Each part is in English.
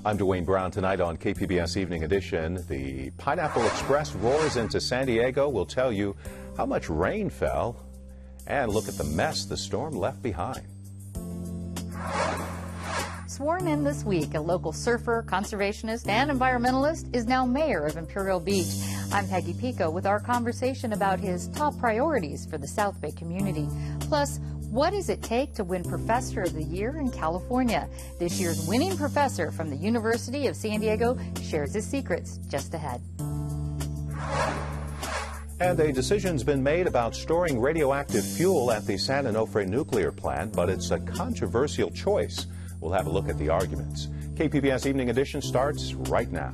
I'm Dwayne Brown. Tonight on KPBS Evening Edition, the Pineapple Express roars into San Diego. We'll tell you how much rain fell and look at the mess the storm left behind. Sworn in this week, a local surfer, conservationist, and environmentalist is now mayor of Imperial Beach. I'm Peggy Pico with our conversation about his top priorities for the South Bay community. Plus, what does it take to win Professor of the Year in California? This year's winning professor from the University of San Diego shares his secrets just ahead. And a decision's been made about storing radioactive fuel at the San Onofre nuclear plant, but it's a controversial choice. We'll have a look at the arguments. KPBS Evening Edition starts right now.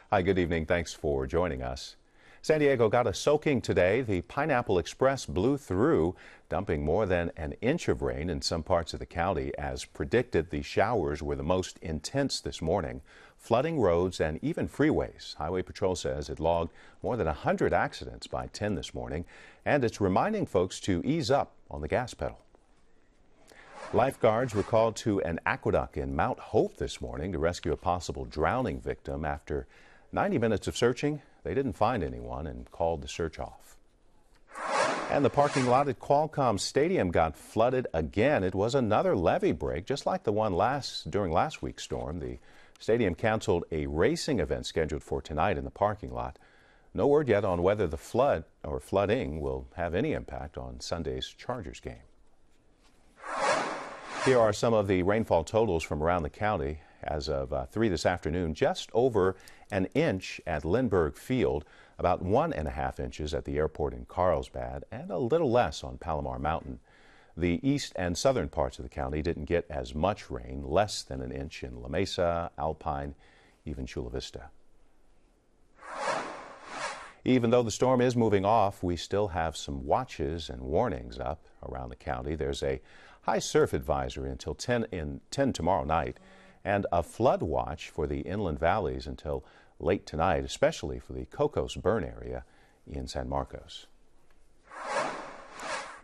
Hi, good evening. Thanks for joining us. San Diego got a soaking today. The Pineapple Express blew through, dumping more than an inch of rain in some parts of the county. As predicted, the showers were the most intense this morning, flooding roads and even freeways. Highway Patrol says it logged more than 100 accidents by 10 this morning, and it's reminding folks to ease up on the gas pedal. Lifeguards were called to an aqueduct in Mount Hope this morning to rescue a possible drowning victim. After 90 minutes of searching, they didn't find anyone and called the search off. And the parking lot at Qualcomm Stadium got flooded again. It was another levee break, just like the one during last week's storm. The stadium canceled a racing event scheduled for tonight in the parking lot. No word yet on whether the flooding will have any impact on Sunday's Chargers game. Here are some of the rainfall totals from around the county. As of 3 this afternoon, just over an inch at Lindbergh Field, about 1.5 inches at the airport in Carlsbad, and a little less on Palomar Mountain. The east and southern parts of the county didn't get as much rain, less than an inch in La Mesa, Alpine, even Chula Vista. Even though the storm is moving off, we still have some watches and warnings up around the county. There's a high surf advisory until 10 tomorrow night, and a flood watch for the inland valleys until late tonight, especially for the Cocos Burn area in San Marcos.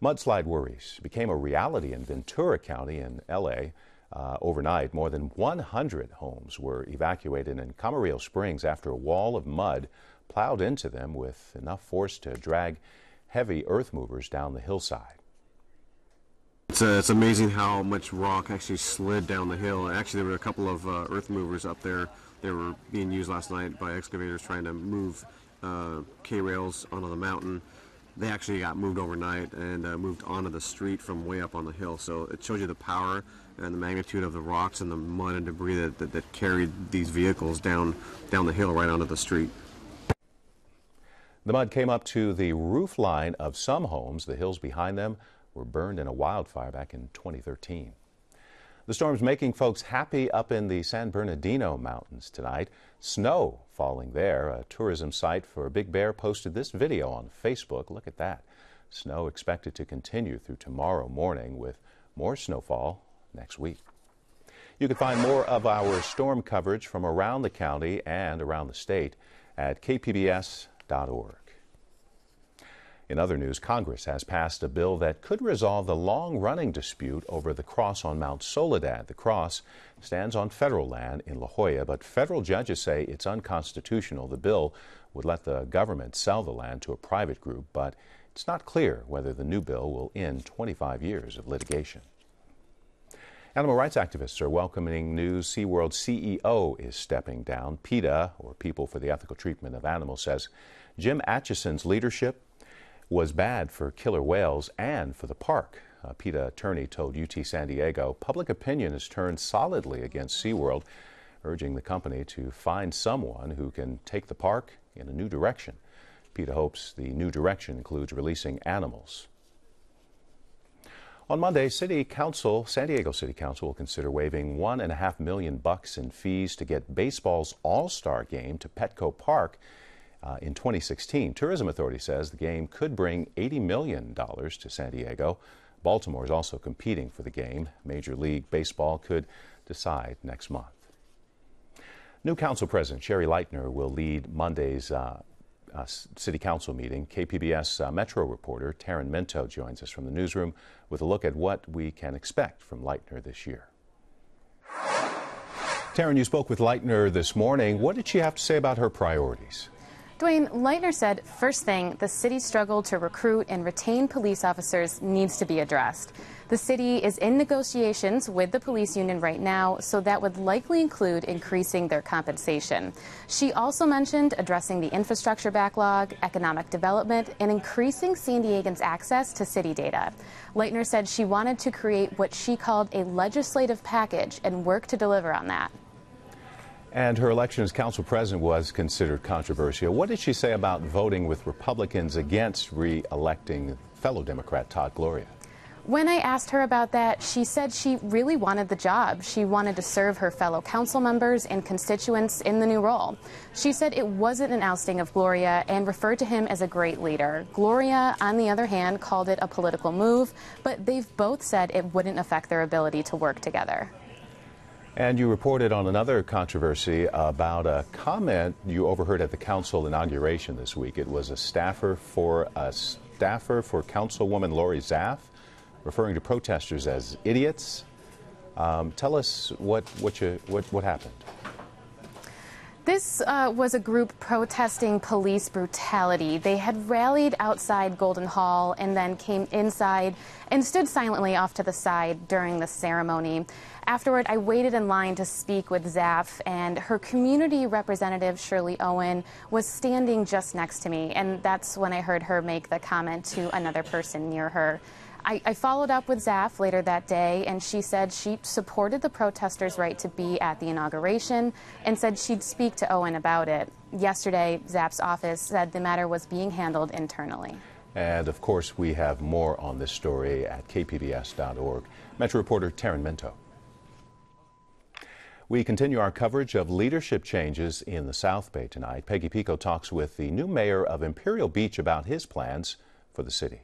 Mudslide worries became a reality in Ventura County in L.A. Overnight. More than 100 homes were evacuated in Camarillo Springs after a wall of mud plowed into them with enough force to drag heavy earth movers down the hillside. It's amazing how much rock actually slid down the hill. Actually, there were a couple of earth movers up there. They were being used last night by excavators trying to move K-rails onto the mountain. They actually got moved overnight and moved onto the street from way up on the hill. So it shows you the power and the magnitude of the rocks and the mud and debris that carried these vehicles down the hill right onto the street. The mud came up to the roof line of some homes. The hills behind them were burned in a wildfire back in 2013. The storm's making folks happy up in the San Bernardino Mountains tonight. Snow falling there. A tourism site for Big Bear posted this video on Facebook. Look at that. Snow expected to continue through tomorrow morning with more snowfall next week. You can find more of our storm coverage from around the county and around the state at kpbs.org. In other news, Congress has passed a bill that could resolve the long-running dispute over the cross on Mount Soledad. The cross stands on federal land in La Jolla, but federal judges say it's unconstitutional. The bill would let the government sell the land to a private group, but it's not clear whether the new bill will end 25 years of litigation. Animal rights activists are welcoming news SeaWorld CEO is stepping down. PETA, or People for the Ethical Treatment of Animals, says Jim Atchison's leadership was bad for killer whales and for the park. A PETA attorney told UT San Diego public opinion has turned solidly against SeaWorld, urging the company to find someone who can take the park in a new direction. PETA hopes the new direction includes releasing animals. On Monday, San Diego City Council will consider waiving $1.5 million in fees to get baseball's All-Star game to Petco Park in 2016. Tourism Authority says the game could bring $80 million to San Diego, Baltimore is also competing for the game. Major League Baseball could decide next month. New Council President Sherry Leitner will lead Monday's City Council meeting. KPBS Metro reporter Taryn Minto joins us from the newsroom with a look at what we can expect from Leitner this year. Taryn, you spoke with Leitner this morning. What did she have to say about her priorities? Dwayne, Leitner said, first thing, the city's struggle to recruit and retain police officers needs to be addressed. The city is in negotiations with the police union right now, so that would likely include increasing their compensation. She also mentioned addressing the infrastructure backlog, economic development, and increasing San Diegans' access to city data. Leitner said she wanted to create what she called a legislative package and work to deliver on that. And her election as council president was considered controversial. What did she say about voting with Republicans against re-electing fellow Democrat Todd Gloria? When I asked her about that, she said she really wanted the job. She wanted to serve her fellow council members and constituents in the new role. She said it wasn't an ousting of Gloria and referred to him as a great leader. Gloria, on the other hand, called it a political move, but they've both said it wouldn't affect their ability to work together. And you reported on another controversy about a comment you overheard at the council inauguration this week. It was a staffer for Councilwoman Lori Zaff, referring to protesters as idiots. Tell us what happened. This was a group protesting police brutality. They had rallied outside Golden Hall and then came inside and stood silently off to the side during the ceremony. Afterward, I waited in line to speak with Zaff, and her community representative, Shirley Owen, was standing just next to me, and that's when I heard her make the comment to another person near her. I followed up with Zaff later that day, and she said she supported the protesters' right to be at the inauguration and said she'd speak to Owen about it. Yesterday, Zaff's office said the matter was being handled internally. And, of course, we have more on this story at kpbs.org. Metro reporter Taryn Minto. We continue our coverage of leadership changes in the South Bay tonight. Peggy Pico talks with the new mayor of Imperial Beach about his plans for the city.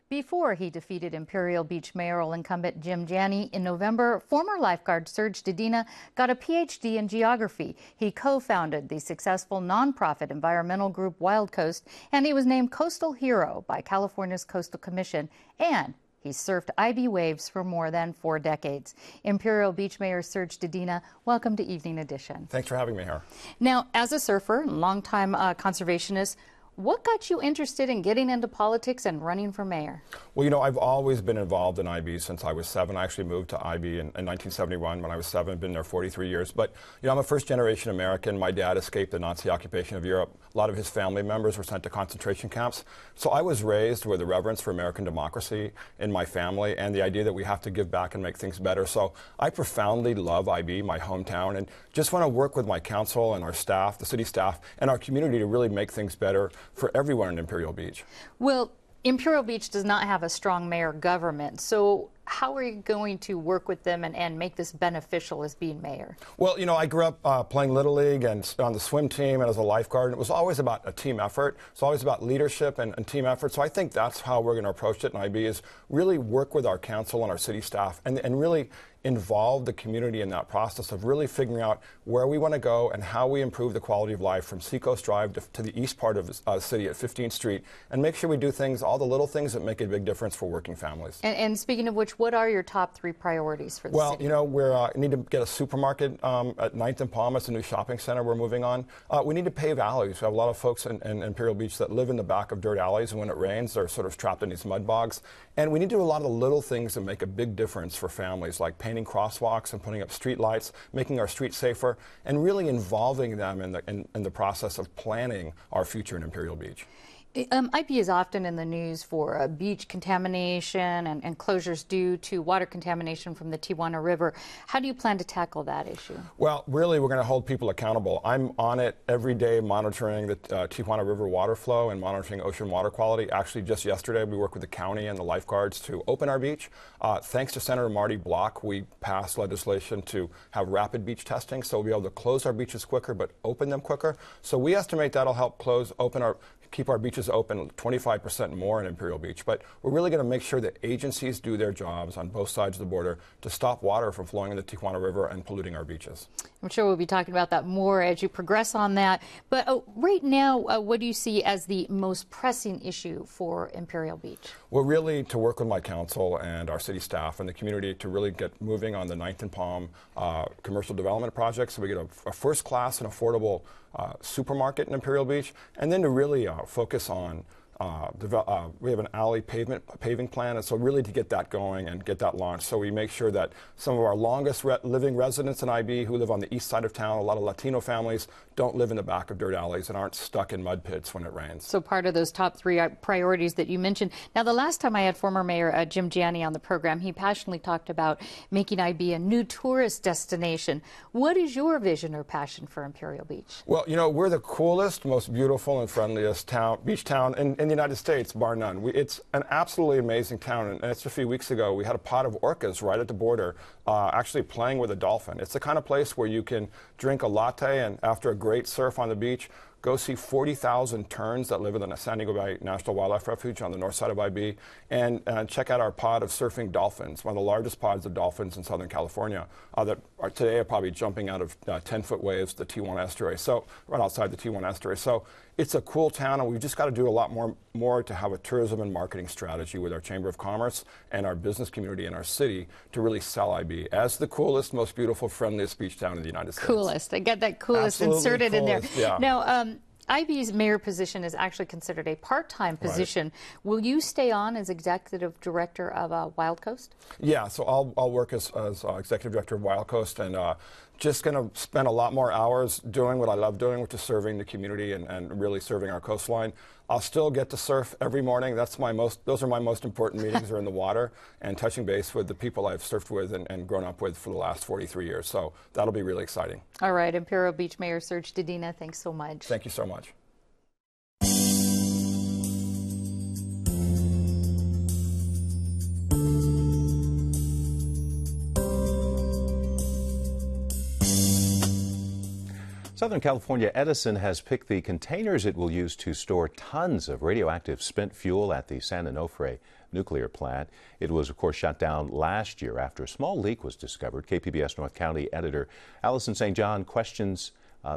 Before he defeated Imperial Beach mayoral incumbent Jim Janney in November, former lifeguard Serge Dedina got a PhD in geography. He co-founded the successful nonprofit environmental group Wild Coast, and he was named Coastal Hero by California's Coastal Commission, and he surfed IB waves for more than 4 decades. Imperial Beach Mayor Serge Dedina, welcome to Evening Edition. Thanks for having me here. Now, as a surfer and longtime conservationist, what got you interested in getting into politics and running for mayor? Well, you know, I've always been involved in IB since I was 7. I actually moved to IB in 1971 when I was 7. I've been there 43 years. But, you know, I'm a first-generation American. My dad escaped the Nazi occupation of Europe. A lot of his family members were sent to concentration camps. So I was raised with a reverence for American democracy in my family and the idea that we have to give back and make things better. So I profoundly love IB, my hometown, and just want to work with my council and our staff, the city staff, and our community to really make things better for everyone in Imperial Beach. Well, Imperial Beach does not have a strong mayor government, so how are you going to work with them and make this beneficial as being mayor? Well, you know, I grew up playing Little League and on the swim team and as a lifeguard, and it was always about a team effort. It's always about leadership and team effort, so I think that's how we're going to approach it in IB, is really work with our council and our city staff and really involve the community in that process of really figuring out where we want to go and how we improve the quality of life from Seacoast Drive to the east part of the city at 15th Street, and make sure we do things, all the little things that make a big difference for working families. And speaking of which, what are your top 3 priorities for the city? Well, you know, we need to get a supermarket at 9th and Palm. It's a new shopping center we're moving on. We need to pave alleys. We have a lot of folks in Imperial Beach that live in the back of dirt alleys, and when it rains, they're sort of trapped in these mud bogs. And we need to do a lot of the little things that make a big difference for families, like painting crosswalks and putting up street lights, making our streets safer, and really involving them in the process of planning our future in Imperial Beach. IB is often in the news for beach contamination and closures due to water contamination from the Tijuana River. How do you plan to tackle that issue? Well, really, we're going to hold people accountable. I'm on it every day monitoring the Tijuana River water flow and monitoring ocean water quality. Actually, just yesterday, we worked with the county and the lifeguards to open our beach. Thanks to Senator Marty Block, we passed legislation to have rapid beach testing, so we'll be able to close our beaches quicker but open them quicker. So we estimate that'll help open our keep our beaches open 25% more in Imperial Beach. But we're really going to make sure that agencies do their jobs on both sides of the border to stop water from flowing in the Tijuana River and polluting our beaches. I'm sure we'll be talking about that more as you progress on that. But right now, what do you see as the most pressing issue for Imperial Beach? Well, really to work with my council and our city staff and the community to really get moving on the 9th and Palm commercial development project, so we get a first-class and affordable supermarket in Imperial Beach, and then to really focus on we have an alley paving plan, and so really to get that going and get that launched. So we make sure that some of our longest living residents in IB who live on the east side of town, a lot of Latino families, don't live in the back of dirt alleys and aren't stuck in mud pits when it rains. So part of those top 3 priorities that you mentioned. Now, the last time I had former Mayor Jim Janney on the program, he passionately talked about making IB a new tourist destination. What is your vision or passion for Imperial Beach? Well, you know, we're the coolest, most beautiful and friendliest beach town in the United States, bar none. It's an absolutely amazing town, and just a few weeks ago we had a pod of orcas right at the border actually playing with a dolphin. It's the kind of place where you can drink a latte and after a great surf on the beach, go see 40,000 terns that live in the San Diego Bay National Wildlife Refuge on the north side of IB, and check out our pod of surfing dolphins, one of the largest pods of dolphins in Southern California that are today probably jumping out of 10-foot waves, the Tijuana estuary, so right outside the Tijuana estuary. So it's a cool town, and we've just got to do a lot more to have a tourism and marketing strategy with our Chamber of Commerce and our business community in our city to really sell IB as the coolest, most beautiful, friendliest beach town in the United States. Coolest. I get that coolest Absolutely inserted coolest, in there. yeah. Now, IB's mayor position is actually considered a part-time position. Right. Will you stay on as executive director of Wild Coast? Yeah, so I'll work as executive director of Wild Coast, and just going to spend a lot more hours doing what I love doing, which is serving the community and really serving our coastline. I'll still get to surf every morning. Those are my most important meetings are in the water and touching base with the people I've surfed with and grown up with for the last 43 years. So that'll be really exciting. All right, Imperial Beach Mayor Serge Dedina, thanks so much. Thank you so much. Southern California Edison has picked the containers it will use to store tons of radioactive spent fuel at the San Onofre nuclear plant. It was, of course, shut down last year after a small leak was discovered. KPBS North County editor Allison St. John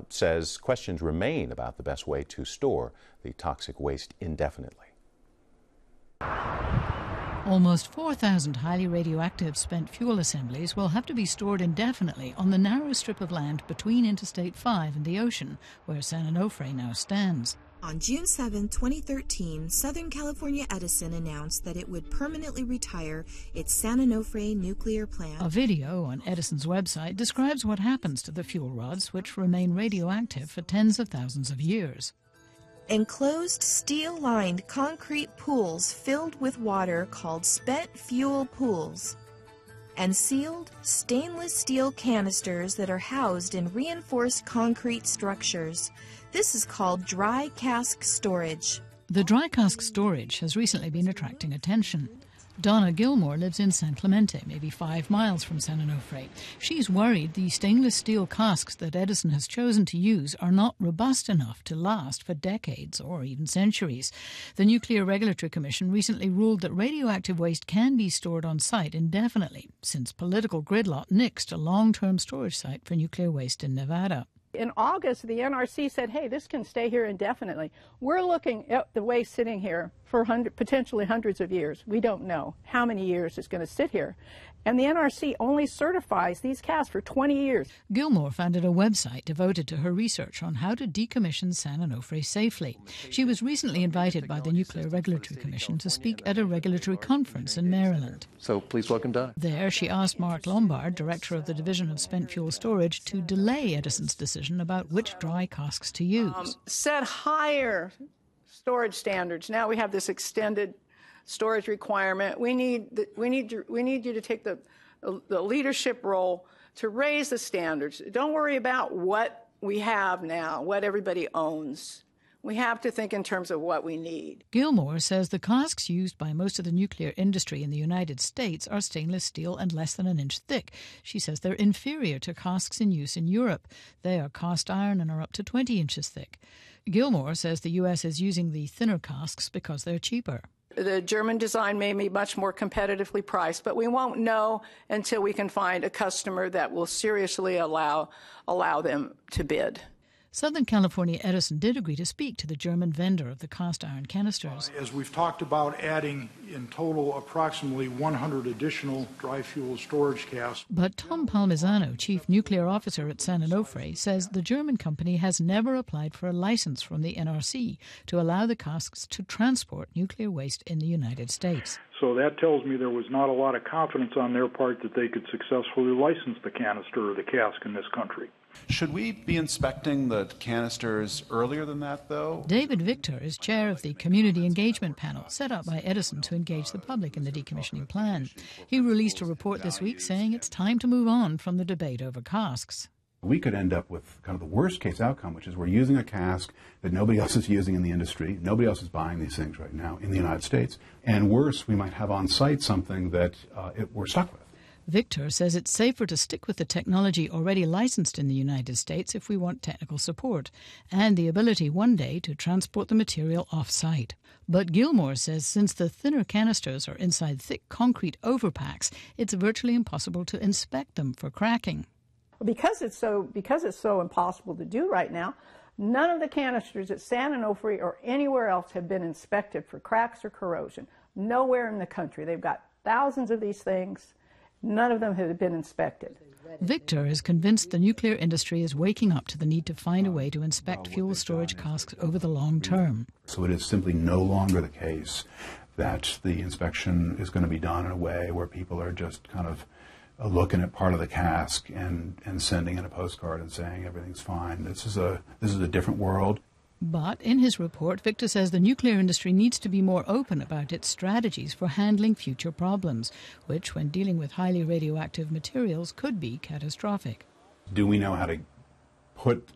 says questions remain about the best way to store the toxic waste indefinitely. Almost 4,000 highly radioactive spent fuel assemblies will have to be stored indefinitely on the narrow strip of land between Interstate 5 and the ocean, where San Onofre now stands. On June 7, 2013, Southern California Edison announced that it would permanently retire its San Onofre nuclear plant. A video on Edison's website describes what happens to the fuel rods, which remain radioactive for tens of thousands of years. Enclosed steel-lined concrete pools filled with water called spent fuel pools, and sealed stainless steel canisters that are housed in reinforced concrete structures. This is called dry cask storage. The dry cask storage has recently been attracting attention. Donna Gilmore lives in San Clemente, maybe 5 miles from San Onofre. She's worried the stainless steel casks that Edison has chosen to use are not robust enough to last for decades or even centuries. The Nuclear Regulatory Commission recently ruled that radioactive waste can be stored on site indefinitely, since political gridlock nixed a long-term storage site for nuclear waste in Nevada. In August, the NRC said, hey, this can stay here indefinitely. We're looking at the waste sitting here for potentially hundreds of years. We don't know how many years it's going to sit here. And the NRC only certifies these casks for 20 years. Gilmore founded a website devoted to her research on how to decommission San Onofre safely. She was recently invited by the Nuclear Regulatory Commission to speak at a regulatory conference in Maryland. So please welcome Donna. There, she asked Mark Lombard, director of the Division of Spent Fuel Storage, to delay Edison's decision about which dry casks to use. Set higher storage standards. Now we have this extended storage requirement. We need you to take the leadership role to raise the standards. Don't worry about what we have now, what everybody owns. We have to think in terms of what we need. Gilmore says the casks used by most of the nuclear industry in the United States are stainless steel and less than an inch thick. She says they're inferior to casks in use in Europe. They are cast iron and are up to 20 inches thick. Gilmore says the U.S. is using the thinner casks because they're cheaper. The German design may be much more competitively priced, but we won't know until we can find a customer that will seriously allow them to bid. Southern California Edison did agree to speak to the German vendor of the cast iron canisters. As we've talked about adding in total approximately 100 additional dry fuel storage casks. But Tom Palmisano, chief nuclear officer at San Onofre, says the German company has never applied for a license from the NRC to allow the casks to transport nuclear waste in the United States. So that tells me there was not a lot of confidence on their part that they could successfully license the canister or the cask in this country. Should we be inspecting the canisters earlier than that, though? David Victor is chair of the Community Engagement Panel set up by Edison to engage the public in the decommissioning plan. He released a report this week saying it's time to move on from the debate over casks. We could end up with kind of the worst case outcome, which is we're using a cask that nobody else is using in the industry. Nobody else is buying these things right now in the United States. And worse, we might have on site something that we're stuck with. Victor says it's safer to stick with the technology already licensed in the United States if we want technical support and the ability one day to transport the material off-site. But Gilmore says since the thinner canisters are inside thick concrete overpacks, it's virtually impossible to inspect them for cracking. Because it's so impossible to do right now, none of the canisters at San Onofre or anywhere else have been inspected for cracks or corrosion. Nowhere in the country. They've got thousands of these things. None of them have been inspected. Victor is convinced the nuclear industry is waking up to the need to find a way to inspect fuel storage casks over the long term. So it is simply no longer the case that the inspection is going to be done in a way where people are just kind of looking at part of the cask and sending in a postcard and saying everything's fine. This is a different world. But in his report, Victor says the nuclear industry needs to be more open about its strategies for handling future problems, which, when dealing with highly radioactive materials, could be catastrophic. Do we know how to put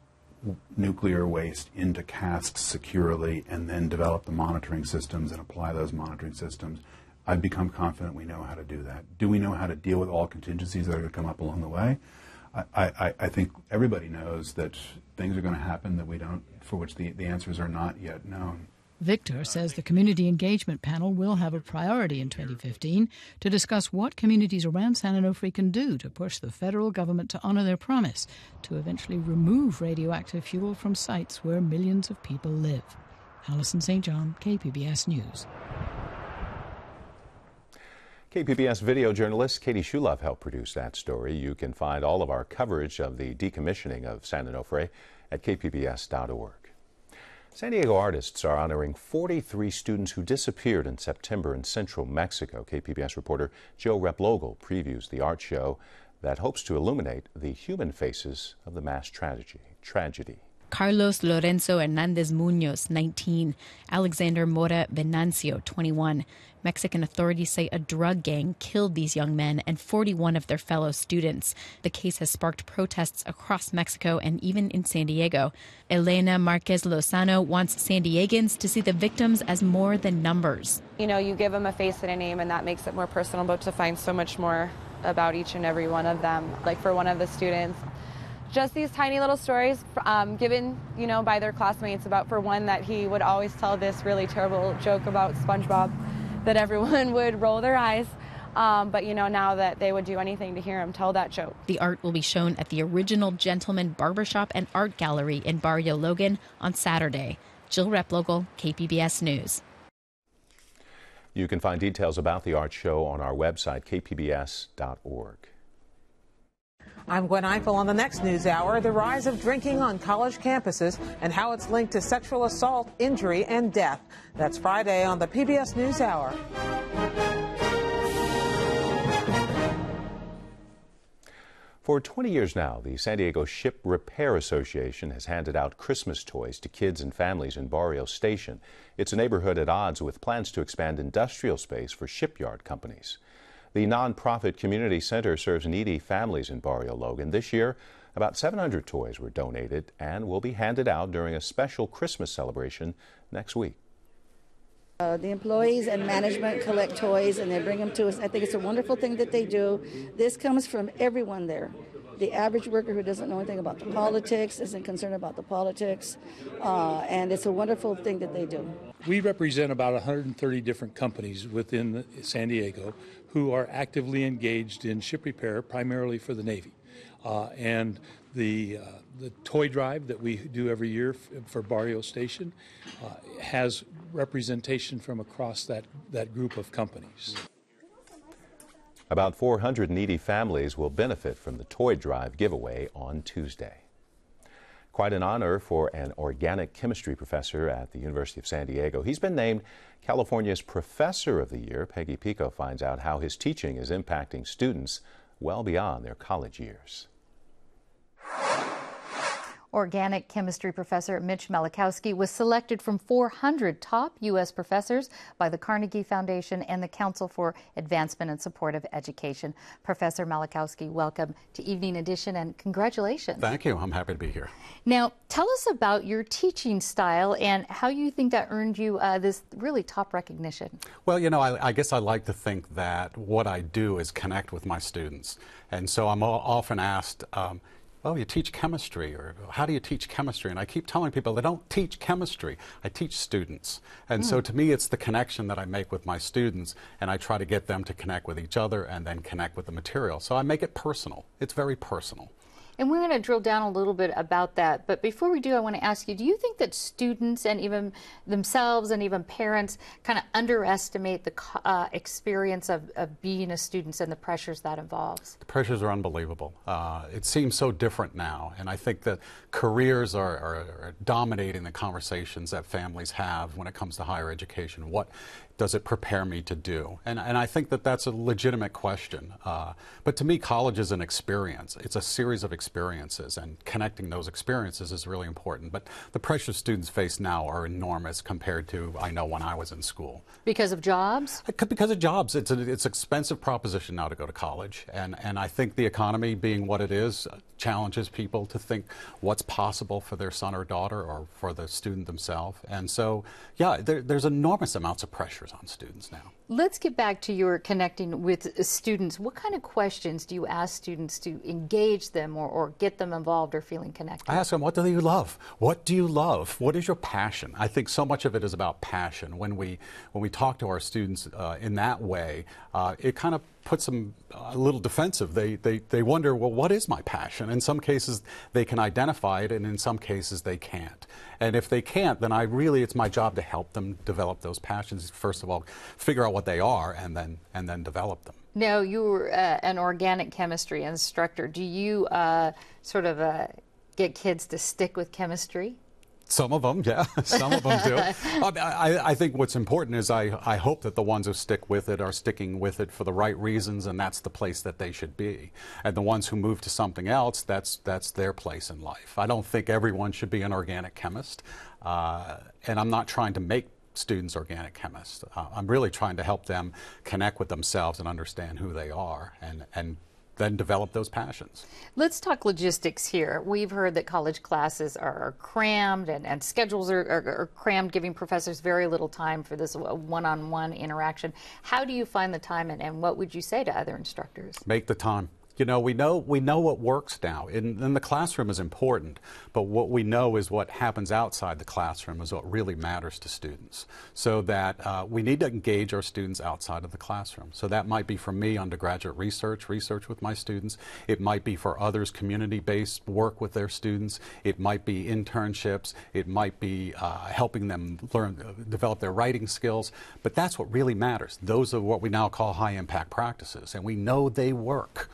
nuclear waste into casks securely and then develop the monitoring systems and apply those monitoring systems? I've become confident we know how to do that. Do we know how to deal with all contingencies that are going to come up along the way? I think everybody knows that things are going to happen that we don't, for which the answers are not yet known. Victor says the Community Engagement Panel will have a priority in 2015 to discuss what communities around San Onofre can do to push the federal government to honor their promise to eventually remove radioactive fuel from sites where millions of people live. Alison St. John, KPBS News. KPBS video journalist Katie Shulov helped produce that story. You can find all of our coverage of the decommissioning of San Onofre at kpbs.org. San Diego artists are honoring 43 students who disappeared in September in central Mexico. KPBS reporter Joe Replogle previews the art show that hopes to illuminate the human faces of the mass tragedy. Carlos Lorenzo Hernandez Munoz, 19. Alexander Mora Venancio, 21. Mexican authorities say a drug gang killed these young men and 41 of their fellow students. The case has sparked protests across Mexico and even in San Diego. Elena Marquez Lozano wants San Diegans to see the victims as more than numbers. You know, you give them a face and a name, and that makes it more personal, but to find so much more about each and every one of them. Like for one of the students, just these tiny little stories given, you know, by their classmates about, for one, that he would always tell this really terrible joke about SpongeBob that everyone would roll their eyes. But, you know, now that they would do anything to hear him tell that joke. The art will be shown at the Original Gentleman Barbershop and Art Gallery in Barrio Logan on Saturday. Jill Replogle, KPBS News. You can find details about the art show on our website, kpbs.org. I'm Gwen Eiffel on the next News Hour, the rise of drinking on college campuses and how it's linked to sexual assault, injury, and death. That's Friday on the PBS News Hour. For 20 years now, the San Diego Ship Repair Association has handed out Christmas toys to kids and families in Barrio Station. It's a neighborhood at odds with plans to expand industrial space for shipyard companies. The nonprofit community center serves needy families in Barrio Logan. This year, About 700 toys were donated and will be handed out during a special Christmas celebration next week. The employees and management collect toys and they bring them to us. I think it's a wonderful thing that they do. This comes from everyone there. The average worker who doesn't know anything about the politics, isn't concerned about the politics, and it's a wonderful thing that they do. We represent about 130 different companies within San Diego who are actively engaged in ship repair, primarily for the Navy. And the toy drive that we do every year for Barrio Station has representation from across that group of companies. About 400 needy families will benefit from the toy drive giveaway on Tuesday. Quite an honor for an organic chemistry professor at the University of San Diego. He's been named California's Professor of the Year. Peggy Pico finds out how his teaching is impacting students well beyond their college years. Organic chemistry professor Mitch Malachowski was selected from 400 top U.S. professors by the Carnegie Foundation and the Council for Advancement and Support of Education. Professor Malachowski, welcome to Evening Edition and congratulations. Thank you. I'm happy to be here. Now, tell us about your teaching style and how you think that earned you this really top recognition. Well, you know, I guess I like to think that what I do is connect with my students. And so I'm often asked, oh, you teach chemistry, or how do you teach chemistry? And I keep telling people I don't teach chemistry, I teach students. And so to me, it's the connection that I make with my students, and I try to get them to connect with each other and then connect with the material. So I make it personal. It's very personal. And we're going to drill down a little bit about that. But before we do, I want to ask you, do you think that students and even themselves and even parents kind of underestimate the experience of being a student and the pressures that involves? The pressures are unbelievable. It seems so different now. And I think that careers are dominating the conversations that families have when it comes to higher education. What does it prepare me to do? And I think that that's a legitimate question. But to me, college is an experience. It's a series of experiences, and connecting those experiences is really important. But the pressures students face now are enormous compared to, I know, when I was in school. Because of jobs? Because of jobs. It's an expensive proposition now to go to college. And I think the economy being what it is challenges people to think what's possible for their son or daughter or for the student themselves. And so, yeah, there's enormous amounts of pressures on students now. Let's get back to your connecting with students. What kind of questions do you ask students to engage them or get them involved or feeling connected? I ask them, what do you love? What do you love? What is your passion? I think so much of it is about passion. When we talk to our students in that way, it kind of puts them a little defensive. They wonder, well, what is my passion? In some cases, they can identify it, and in some cases, they can't. And if they can't, then it's my job to help them develop those passions. First of all, figure out what they are, and then develop them. Now, you're an organic chemistry instructor. Do you get kids to stick with chemistry? Some of them, yeah. Some of them do. I think what's important is I hope that the ones who stick with it are sticking with it for the right reasons, and that's the place that they should be. And the ones who move to something else, that's their place in life. I don't think everyone should be an organic chemist, and I'm not trying to make students organic chemists. I'm really trying to help them connect with themselves and understand who they are, and then develop those passions. Let's talk logistics here. We've heard that college classes are crammed and schedules are crammed, giving professors very little time for this one-on-one interaction. How do you find the time, and what would you say to other instructors? Make the time. You know, we know what works now. And the classroom is important, but what we know is what happens outside the classroom is what really matters to students. So that we need to engage our students outside of the classroom. So that might be for me, undergraduate research with my students. It might be for others, community-based work with their students. It might be internships. It might be helping them develop their writing skills. But that's what really matters. Those are what we now call high-impact practices, and we know they work.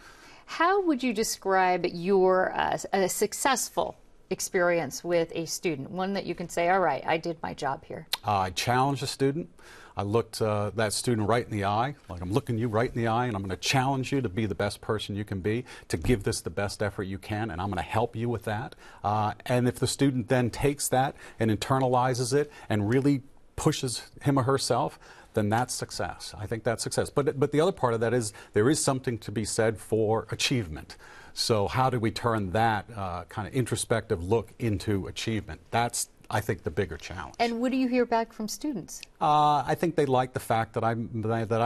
How would you describe your a successful experience with a student? One that you can say, all right, I did my job here. I challenged a student. I looked that student right in the eye, like I'm looking you right in the eye, and I'm going to challenge you to be the best person you can be, to give this the best effort you can, and I'm going to help you with that. And if the student then takes that and internalizes it and really pushes him or herself, then that's success. I think that's success. But the other part of that is there is something to be said for achievement. So how do we turn that kind of introspective look into achievement? That's, I think, the bigger challenge. And what do you hear back from students? I think they like the fact that I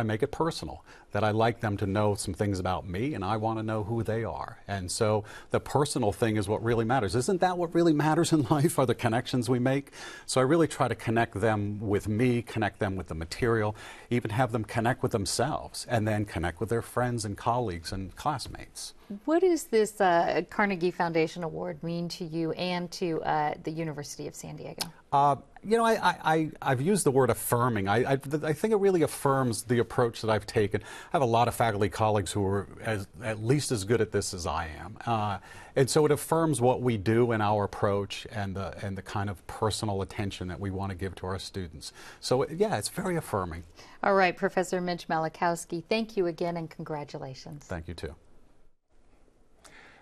make it personal, that I like them to know some things about me, and I want to know who they are. And so the personal thing is what really matters. Isn't that what really matters in life, are the connections we make? So I really try to connect them with me, connect them with the material, even have them connect with themselves, and then connect with their friends and colleagues and classmates. What does this Carnegie Foundation Award mean to you and to the University of San Diego? You know, I've used the word affirming. I think it really affirms the approach that I've taken. I have a lot of faculty colleagues who are at least as good at this as I am. And so it affirms what we do in our approach and the kind of personal attention that we want to give to our students. So, yeah, it's very affirming. All right, Professor Mitch Malachowski, thank you again and congratulations. Thank you, too.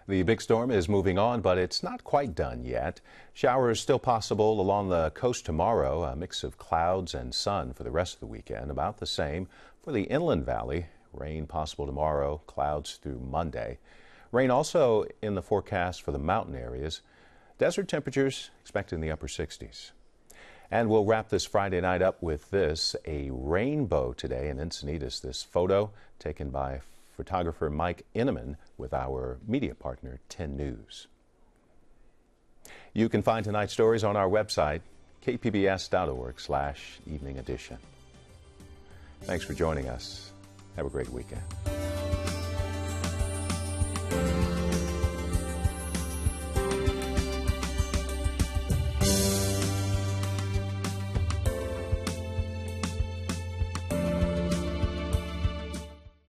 The big storm is moving on, but it's not quite done yet. Showers still possible along the coast tomorrow, a mix of clouds and sun for the rest of the weekend, about the same for the Inland Valley. Rain possible tomorrow, clouds through Monday. Rain also in the forecast for the mountain areas. Desert temperatures expected in the upper 60s. And we'll wrap this Friday night up with this, a rainbow today in Encinitas. This photo taken by photographer Mike Inneman with our media partner 10 News. You can find tonight's stories on our website, kpbs.org/evening edition. Thanks for joining us. Have a great weekend.